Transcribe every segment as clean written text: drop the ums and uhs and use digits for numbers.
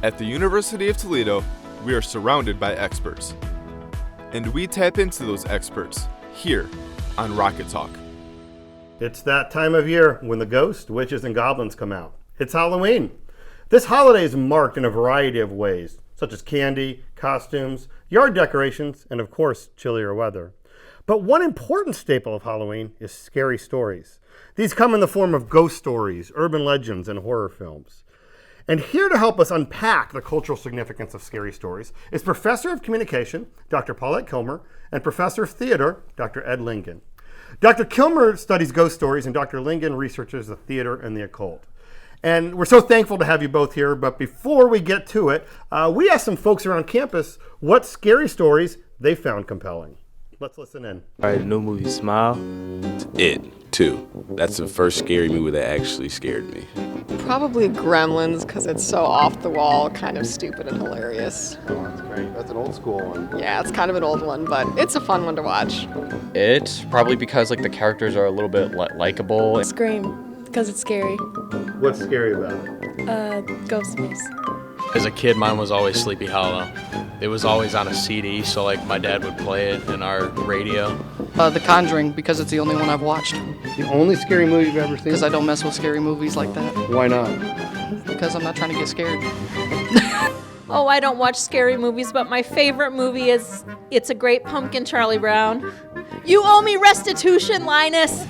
At the University of Toledo, we are surrounded by experts. And we tap into those experts here on Rocket Talk. It's that time of year when the ghosts, witches, and goblins come out. It's Halloween. This holiday is marked in a variety of ways, such as candy, costumes, yard decorations, and of course, chillier weather. But one important staple of Halloween is scary stories. These come in the form of ghost stories, urban legends, and horror films. And here to help us unpack the cultural significance of scary stories is Professor of Communication, Dr. Paulette Kilmer, and Professor of Theater, Dr. Ed Lingan. Dr. Kilmer studies ghost stories, and Dr. Lingan researches the theater and the occult. And we're so thankful to have you both here, but before we get to it, we asked some folks around campus what scary stories they found compelling. Let's listen in. All right, the new movie, Smile. It, too. That's the first scary movie that actually scared me. Probably Gremlins, because it's so off the wall, kind of stupid and hilarious. Oh, that's great. That's an old school one. Yeah, it's kind of an old one, but it's a fun one to watch. It, probably because the characters are a little bit likable. Scream, because it's scary. What's scary about it? Ghostface. As a kid, mine was always Sleepy Hollow. It was always on a CD, so my dad would play it in our radio. The Conjuring, because it's the only one I've watched. The only scary movie you've ever seen? Because I don't mess with scary movies like that. Why not? Because I'm not trying to get scared. Oh, I don't watch scary movies, but my favorite movie is It's a Great Pumpkin, Charlie Brown. You owe me restitution, Linus!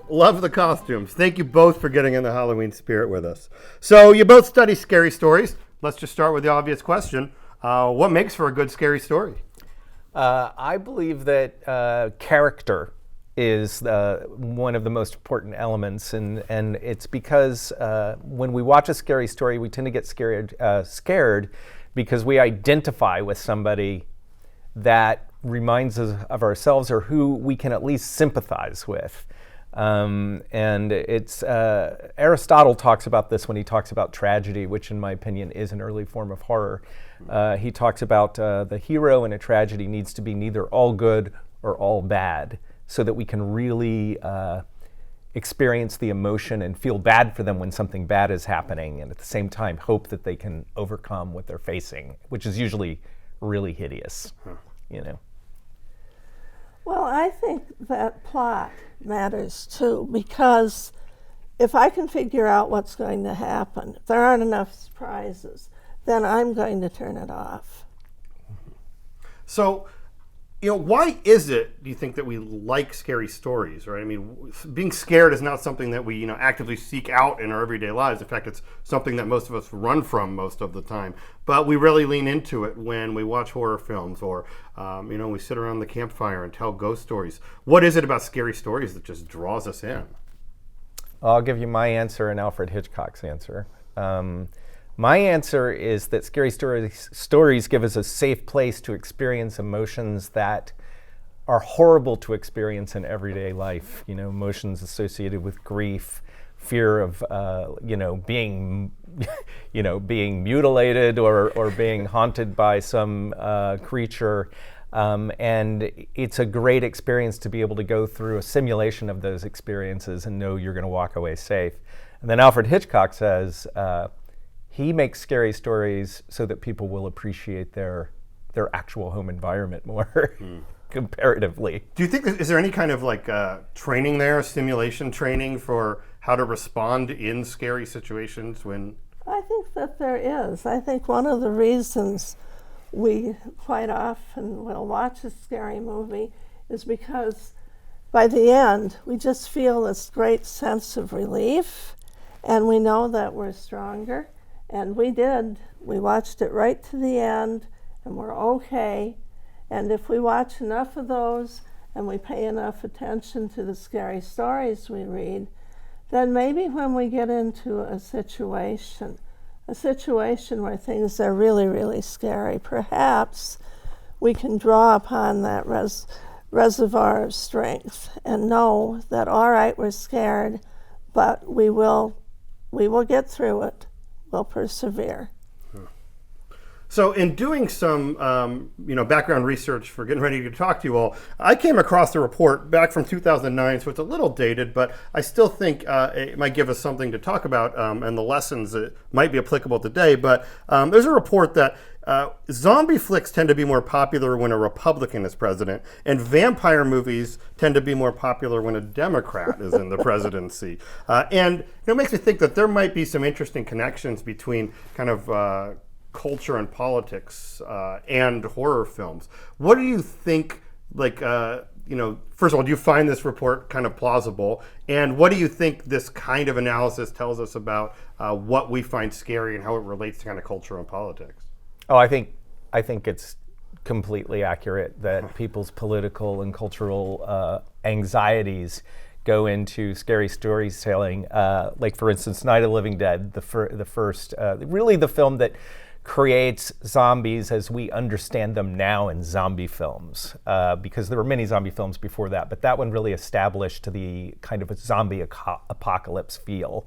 Love the costumes. Thank you both for getting in the Halloween spirit with us. So you both study scary stories. Let's just start with the obvious question. What makes for a good scary story? I believe that character is one of the most important elements, and it's because when we watch a scary story, we tend to get scared because we identify with somebody that reminds us of ourselves or who we can at least sympathize with. And it's Aristotle talks about this when he talks about tragedy, which in my opinion is an early form of horror. He talks about the hero in a tragedy needs to be neither all good or all bad, so that we can really experience the emotion and feel bad for them when something bad is happening, and at the same time hope that they can overcome what they're facing, which is usually really hideous, you know. Well, I think that plot matters too, because if I can figure out what's going to happen, if there aren't enough surprises, then I'm going to turn it off. So, why is it, do you think, that we like scary stories, right? I mean, being scared is not something that we, actively seek out in our everyday lives. In fact, it's something that most of us run from most of the time. But we really lean into it when we watch horror films or, we sit around the campfire and tell ghost stories. What is it about scary stories that just draws us in? I'll give you my answer and Alfred Hitchcock's answer. My answer is that scary stories give us a safe place to experience emotions that are horrible to experience in everyday life. Emotions associated with grief, fear of, being, being mutilated or being haunted by some creature. And it's a great experience to be able to go through a simulation of those experiences and know you're going to walk away safe. And then Alfred Hitchcock says, he makes scary stories so that people will appreciate their actual home environment more comparatively. Do you think, is there any kind of training there, simulation training for how to respond in scary situations when? I think that there is. I think one of the reasons we quite often will watch a scary movie is because by the end we just feel this great sense of relief, and we know that we're stronger. And we did. We watched it right to the end, and we're okay. And if we watch enough of those and we pay enough attention to the scary stories we read, then maybe when we get into a situation where things are really, really scary, perhaps we can draw upon that reservoir of strength and know that, all right, we're scared, but we will get through it. We'll persevere. So in doing some, background research for getting ready to talk to you all, I came across a report back from 2009, so it's a little dated, but I still think it might give us something to talk about and the lessons that might be applicable today. But there's a report that zombie flicks tend to be more popular when a Republican is president, and vampire movies tend to be more popular when a Democrat is in the presidency. And it makes me think that there might be some interesting connections between kind of culture and politics and horror films. What do you think, first of all, do you find this report kind of plausible? And what do you think this kind of analysis tells us about what we find scary and how it relates to kind of culture and politics? Oh, I think it's completely accurate that people's political and cultural anxieties go into scary storytelling. Like, for instance, Night of the Living Dead, the first, really the film that creates zombies as we understand them now in zombie films, because there were many zombie films before that, but that one really established the kind of a zombie apocalypse feel.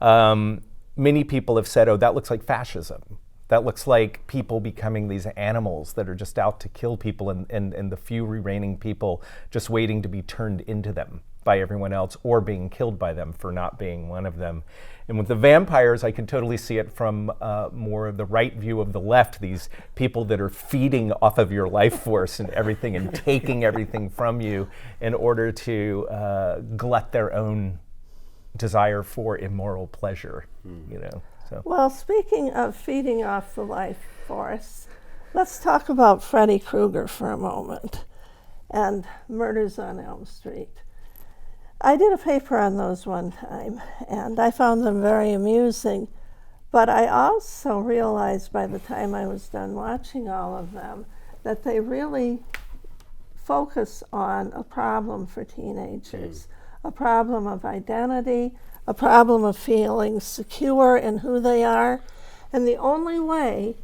Many people have said, oh, that looks like fascism. That looks like people becoming these animals that are just out to kill people, and the few remaining people just waiting to be turned into them by everyone else, or being killed by them for not being one of them. And with the vampires, I can totally see it from more of the right view of the left, these people that are feeding off of your life force and everything and taking everything from you in order to glut their own desire for immoral pleasure, So. Well, speaking of feeding off the life force, let's talk about Freddy Krueger for a moment and Murders on Elm Street. I did a paper on those one time, and I found them very amusing, but I also realized by the time I was done watching all of them that they really focus on a problem for teenagers, a problem of identity, a problem of feeling secure in who they are, and the only way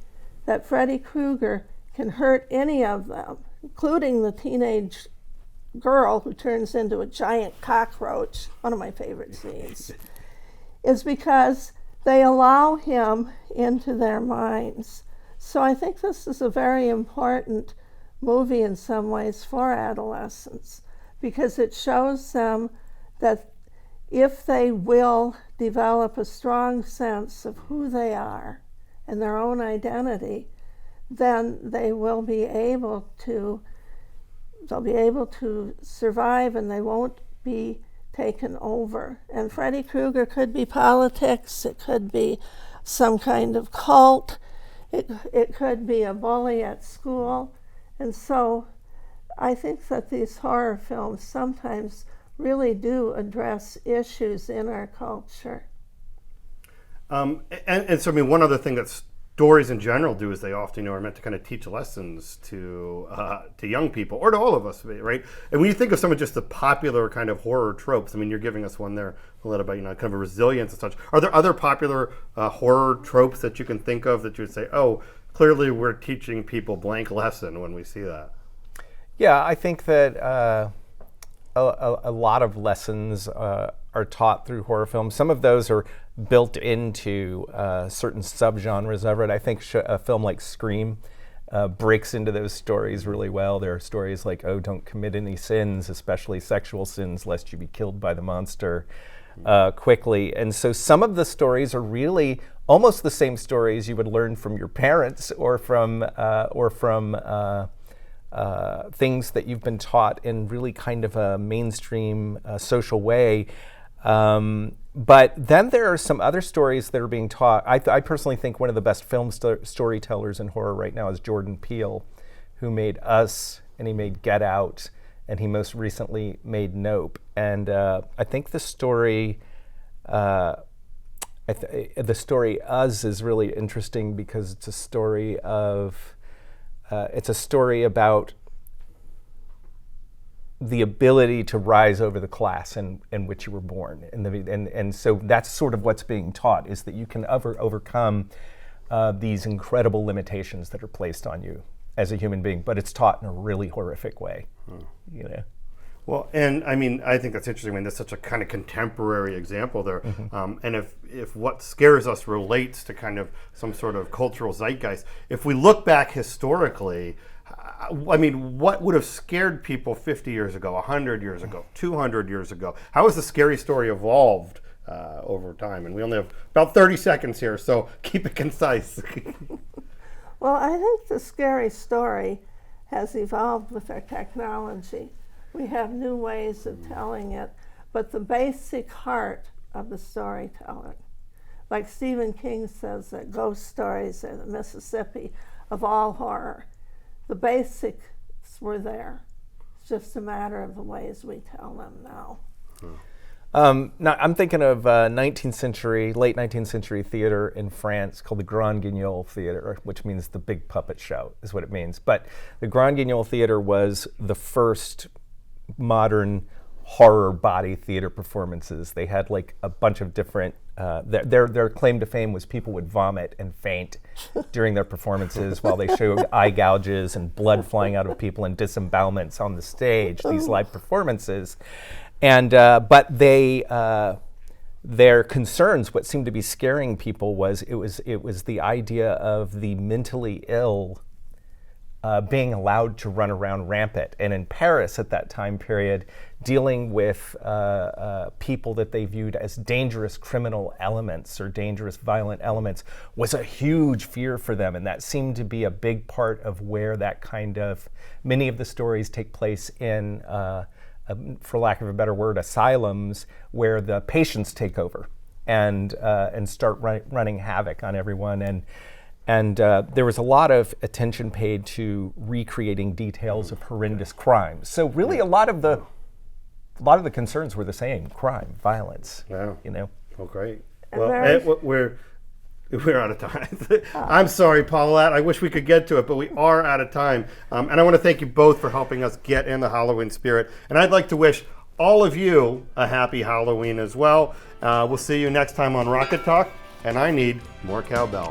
that Freddy Krueger can hurt any of them, including the teenage girl who turns into a giant cockroach, one of my favorite scenes, is because they allow him into their minds. So I think this is a very important movie in some ways for adolescents, because it shows them that if they will develop a strong sense of who they are and their own identity, then they will be able to survive, and they won't be taken over. And Freddy Krueger could be politics, it could be some kind of cult, it could be a bully at school. And so I think that these horror films sometimes really do address issues in our culture. And so, I mean, one other thing that stories in general do is they often are meant to kind of teach lessons to young people, or to all of us, right? And when you think of some of just the popular kind of horror tropes, I mean, you're giving us one there a little about, kind of a resilience and such. Are there other popular horror tropes that you can think of that you would say, oh, clearly we're teaching people blank lesson when we see that? Yeah, I think that a lot of lessons are taught through horror films. Some of those are built into certain subgenres of it. I think a film like Scream breaks into those stories really well. There are stories like, oh, don't commit any sins, especially sexual sins, lest you be killed by the monster quickly. And so some of the stories are really almost the same stories you would learn from your parents or from things that you've been taught in really kind of a mainstream social way. But then there are some other stories that are being taught. I personally think one of the best film storytellers in horror right now is Jordan Peele, who made Us, and he made Get Out, and he most recently made Nope. And I think the story Us is really interesting because it's a story about the ability to rise over the class in which you were born. And so that's sort of what's being taught, is that you can overcome these incredible limitations that are placed on you as a human being, but it's taught in a really horrific way. Well, and I mean, I think that's interesting. I mean, that's such a kind of contemporary example there. And if what scares us relates to kind of some sort of cultural zeitgeist, if we look back historically, I mean, what would have scared people 50 years ago, 100 years ago, 200 years ago? How has the scary story evolved over time? And we only have about 30 seconds here, so keep it concise. Well, I think the scary story has evolved with our technology. We have new ways of telling it, but the basic heart of the storytelling, like Stephen King says that ghost stories are the Mississippi of all horror. The basics were there. It's just a matter of the ways we tell them now. Now, I'm thinking of late 19th century theater in France called the Grand Guignol Theater, which means the big puppet show, is what it means. But the Grand Guignol Theater was the first modern horror body theater performances. They had like a bunch of different, their claim to fame was people would vomit and faint during their performances while they showed eye gouges and blood flying out of people and disembowelments on the stage, these live performances. And but their concerns, what seemed to be scaring people, was it was the idea of the mentally ill being allowed to run around rampant. And in Paris at that time period, dealing with people that they viewed as dangerous criminal elements or dangerous violent elements was a huge fear for them. And that seemed to be a big part of where that kind of, many of the stories take place in, for lack of a better word, asylums, where the patients take over and start running havoc on everyone. And there was a lot of attention paid to recreating details of horrendous crimes. So really, a lot of the concerns were the same: crime, violence. Yeah. You know. Well, great. Well, we're out of time. I'm sorry, Paulette. I wish we could get to it, but we are out of time. And I want to thank you both for helping us get in the Halloween spirit. And I'd like to wish all of you a happy Halloween as well. We'll see you next time on Rocket Talk. And I need more cowbell.